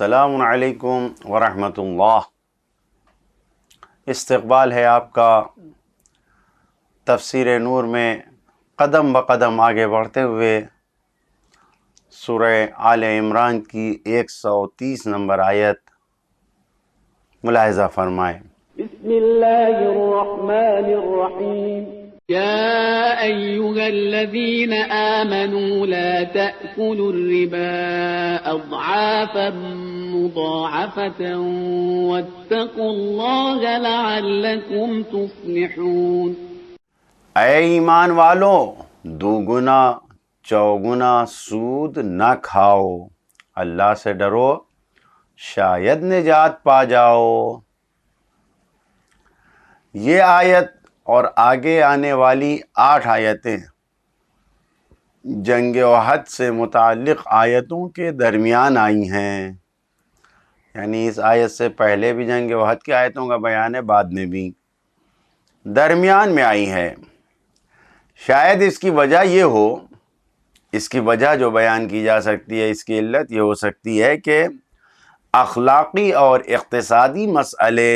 السلام علیکم ورحمۃ اللہ۔ استقبال ہے آپ کا تفسیر نور میں قدم بقدم آگے بڑھتے ہوئے سورہ آل عمران کی 130 نمبر آیت ملاحظہ فرمائیں۔ بسم اللہ الرحمن الرحیم يا أيها الذين آمنوا لا تأكلوا الربا أضعافا مضاعفة واتقوا الله لعلكم تفلحون۔ اے ایمان والو، دوگنا چوگنا سود نہ کھاؤ، اللہ سے ڈرو، شاید نجات پا جاؤ۔ یہ آیت اور آگے آنے والی 8 آیتیں جنگ احد سے متعلق آیتوں کے درمیان آئی ہیں، یعنی اس آیت سے پہلے بھی جنگ احد کی آیتوں کا بیان ہے، بعد میں بھی درمیان میں آئی ہے۔ شاید اس کی وجہ یہ ہو، اس کی وجہ جو بیان کی جا سکتی ہے، اس کی علت یہ ہو سکتی ہے کہ اخلاقی اور اقتصادی مسئلے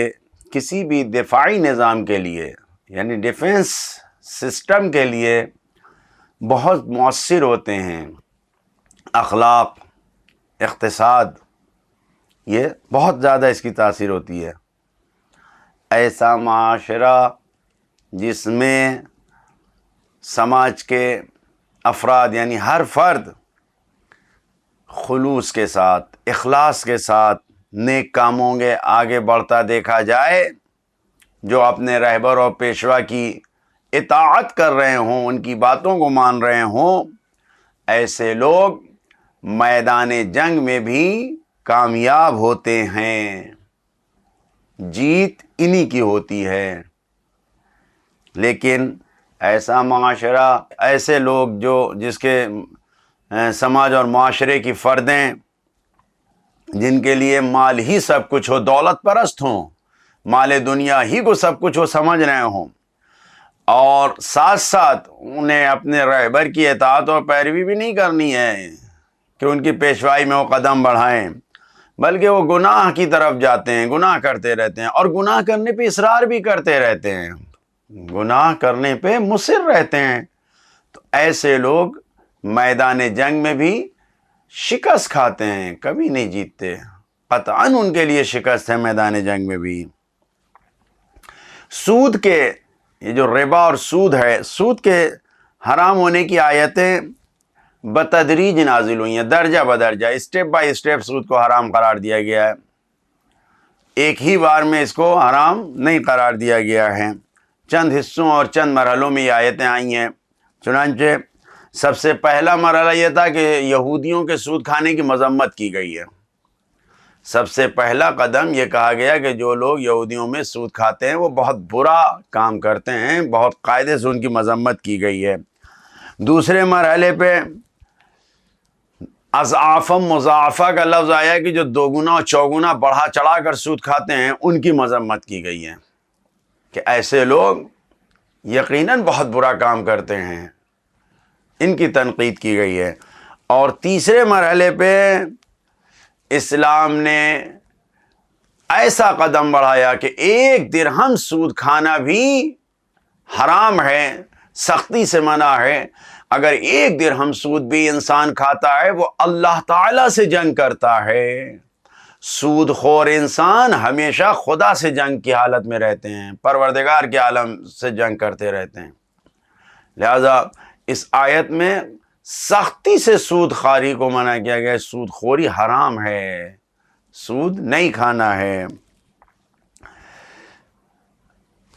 کسی بھی دفاعی نظام کے لیے، یعنی ڈیفنس سسٹم کے لیے بہت مؤثر ہوتے ہیں۔ اخلاق، اقتصاد، یہ بہت زیادہ اس کی تاثیر ہوتی ہے۔ ایسا معاشرہ جس میں سماج کے افراد یعنی ہر فرد خلوص کے ساتھ، اخلاص کے ساتھ نیک کاموں کے آگے بڑھتا دیکھا جائے، جو اپنے رہبر اور پیشوا کی اطاعت کر رہے ہوں، ان کی باتوں کو مان رہے ہوں، ایسے لوگ میدان جنگ میں بھی کامیاب ہوتے ہیں، جیت انہی کی ہوتی ہے۔ لیکن ایسا معاشرہ، ایسے لوگ جس کے سماج اور معاشرے کی فردیں جن کے لیے مال ہی سب کچھ ہو، دولت پرست ہوں، مال دنیا ہی کو سب کچھ وہ سمجھ رہے ہوں، اور ساتھ ساتھ انہیں اپنے رہبر کی اطاعت اور پیروی بھی نہیں کرنی ہے کہ ان کی پیشوائی میں وہ قدم بڑھائیں، بلکہ وہ گناہ کی طرف جاتے ہیں، گناہ کرتے رہتے ہیں، اور گناہ کرنے پہ اصرار بھی کرتے رہتے ہیں، گناہ کرنے پہ مصر رہتے ہیں، تو ایسے لوگ میدان جنگ میں بھی شکست کھاتے ہیں، کبھی نہیں جیتتے، قطعاً ان کے لیے شکست ہے میدان جنگ میں بھی۔ سود کے، یہ جو ربا اور سود ہے، سود کے حرام ہونے کی آیتیں بتدریج نازل ہوئی ہیں، درجہ بدرجہ، اسٹیپ بائی اسٹیپ سود کو حرام قرار دیا گیا ہے، ایک ہی بار میں اس کو حرام نہیں قرار دیا گیا ہے، چند حصوں اور چند مرحلوں میں یہ آیتیں آئی ہیں۔ چنانچہ سب سے پہلا مرحلہ یہ تھا کہ یہودیوں کے سود کھانے کی مذمت کی گئی ہے۔ سب سے پہلا قدم یہ کہا گیا کہ جو لوگ یہودیوں میں سود کھاتے ہیں وہ بہت برا کام کرتے ہیں، بہت قاعدے سے ان کی مذمت کی گئی ہے۔ دوسرے مرحلے پہ اضعافا مضاعفہ کا لفظ آیا کہ جو دوگنا اور چوگنا بڑھا چڑھا کر سود کھاتے ہیں، ان کی مذمت کی گئی ہے کہ ایسے لوگ یقیناً بہت برا کام کرتے ہیں، ان کی تنقید کی گئی ہے۔ اور تیسرے مرحلے پہ اسلام نے ایسا قدم بڑھایا کہ 1 درہم سود کھانا بھی حرام ہے، سختی سے منع ہے۔ اگر 1 درہم سود بھی انسان کھاتا ہے، وہ اللہ تعالیٰ سے جنگ کرتا ہے۔ سود خور انسان ہمیشہ خدا سے جنگ کی حالت میں رہتے ہیں، پروردگار کے عالم سے جنگ کرتے رہتے ہیں۔ لہذا اس آیت میں سختی سے سود خوری کو منع کیا گیا ہے، سود خوری حرام ہے، سود نہیں کھانا ہے۔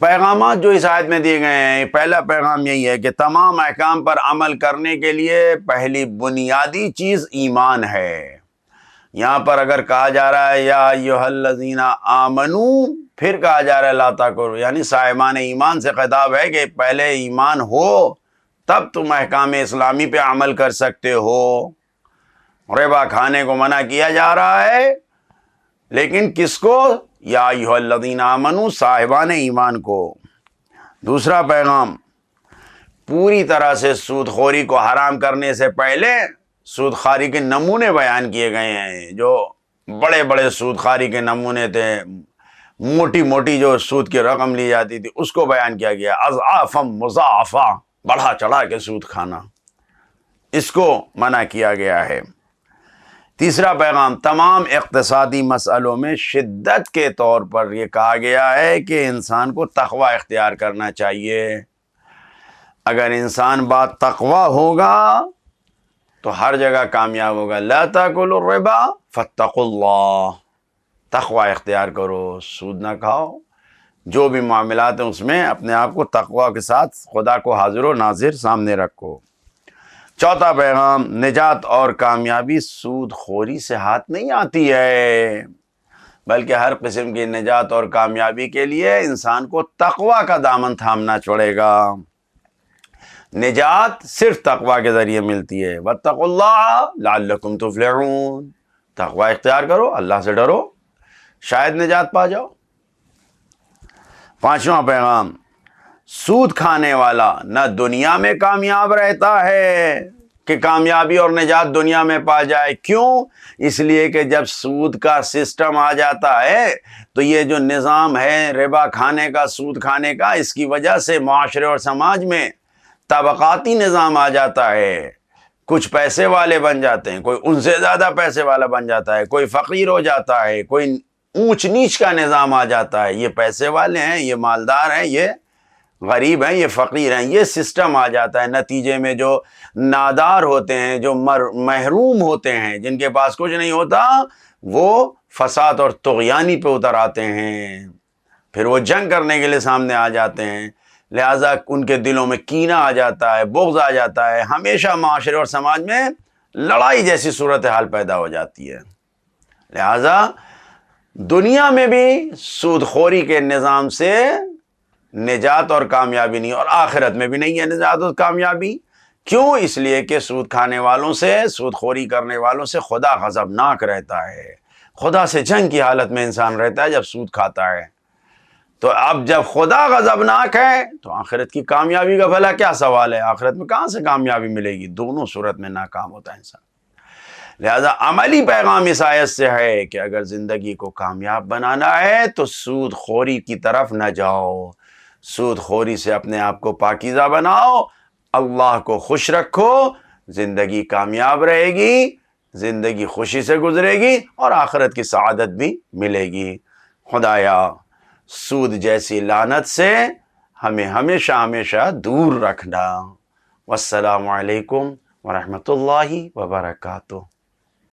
پیغامات جو اس آیت میں دیے گئے ہیں، پہلا پیغام یہی ہے کہ تمام احکام پر عمل کرنے کے لیے پہلی بنیادی چیز ایمان ہے۔ یہاں پر اگر کہا جا رہا ہے یا ایھا الذین آمنو، پھر کہا جا رہا ہے لا تکفروا، یعنی صاحبان ایمان سے خطاب ہے کہ پہلے ایمان ہو تب تم احکام اسلامی پہ عمل کر سکتے ہو۔ ربا کھانے کو منع کیا جا رہا ہے، لیکن کس کو؟ یا ایھا الذین آمنو، صاحبان ایمان کو۔ دوسرا پیغام، پوری طرح سے سود خوری کو حرام کرنے سے پہلے سود خوری کے نمونے بیان کیے گئے ہیں جو بڑے بڑے سود خواری کے نمونے تھے، موٹی موٹی جو سود کی رقم لی جاتی تھی اس کو بیان کیا گیا، اضعافا مضاعفہ، بڑھا چڑھا کے سود کھانا، اس کو منع کیا گیا ہے۔ تیسرا پیغام، تمام اقتصادی مسئلوں میں شدت کے طور پر یہ کہا گیا ہے کہ انسان کو تقوی اختیار کرنا چاہیے۔ اگر انسان با تقوی ہوگا تو ہر جگہ کامیاب ہوگا۔ لا تاکلوا الربا فاتقوا اللہ، تقوی اختیار کرو، سود نہ کھاؤ، جو بھی معاملات ہیں اس میں اپنے آپ کو تقوی کے ساتھ خدا کو حاضر و ناظر سامنے رکھو۔ چوتھا پیغام، نجات اور کامیابی سود خوری سے ہاتھ نہیں آتی ہے، بلکہ ہر قسم کی نجات اور کامیابی کے لیے انسان کو تقوی کا دامن تھامنا پڑے گا۔ نجات صرف تقوی کے ذریعے ملتی ہے۔ واتقوا اللہ لعلکم تفلحون، تقوی اختیار کرو، اللہ سے ڈرو، شاید نجات پا جاؤ۔ پانچواں پیغام، سود کھانے والا نہ دنیا میں کامیاب رہتا ہے کہ کامیابی اور نجات دنیا میں پا جائے۔ کیوں؟ اس لیے کہ جب سود کا سسٹم آ جاتا ہے تو یہ جو نظام ہے ربا کھانے کا، سود کھانے کا، اس کی وجہ سے معاشرے اور سماج میں طبقاتی نظام آ جاتا ہے۔ کچھ پیسے والے بن جاتے ہیں، کوئی ان سے زیادہ پیسے والا بن جاتا ہے، کوئی فقیر ہو جاتا ہے، کوئی اونچ نیچ کا نظام آ جاتا ہے۔ یہ پیسے والے ہیں، یہ مالدار ہیں، یہ غریب ہیں، یہ فقیر ہیں، یہ سسٹم آ جاتا ہے۔ نتیجے میں جو نادار ہوتے ہیں، جو محروم ہوتے ہیں، جن کے پاس کچھ نہیں ہوتا، وہ فساد اور طغیانی پہ اتر آتے ہیں، پھر وہ جنگ کرنے کے لیے سامنے آ جاتے ہیں۔ لہٰذا ان کے دلوں میں کینہ آ جاتا ہے، بغض آ جاتا ہے، ہمیشہ معاشرے اور سماج میں لڑائی جیسی صورتحال پیدا ہو جاتی ہے۔ لہٰذا دنیا میں بھی سود خوری کے نظام سے نجات اور کامیابی نہیں، اور آخرت میں بھی نہیں ہے نجات اور کامیابی۔ کیوں؟ اس لیے کہ سود کھانے والوں سے، سود خوری کرنے والوں سے خدا غضبناک رہتا ہے، خدا سے جنگ کی حالت میں انسان رہتا ہے جب سود کھاتا ہے۔ تو اب جب خدا غضبناک ہے تو آخرت کی کامیابی کا بھلا کیا سوال ہے؟ آخرت میں کہاں سے کامیابی ملے گی؟ دونوں صورت میں ناکام ہوتا ہے انسان۔ لہذا عملی پیغام اس آیت سے ہے کہ اگر زندگی کو کامیاب بنانا ہے تو سود خوری کی طرف نہ جاؤ، سود خوری سے اپنے آپ کو پاکیزہ بناؤ، اللہ کو خوش رکھو، زندگی کامیاب رہے گی، زندگی خوشی سے گزرے گی اور آخرت کی سعادت بھی ملے گی۔ خدایا سود جیسی لعنت سے ہمیں ہمیشہ ہمیشہ دور رکھنا۔ والسلام علیکم ورحمۃ اللہ وبرکاتہ۔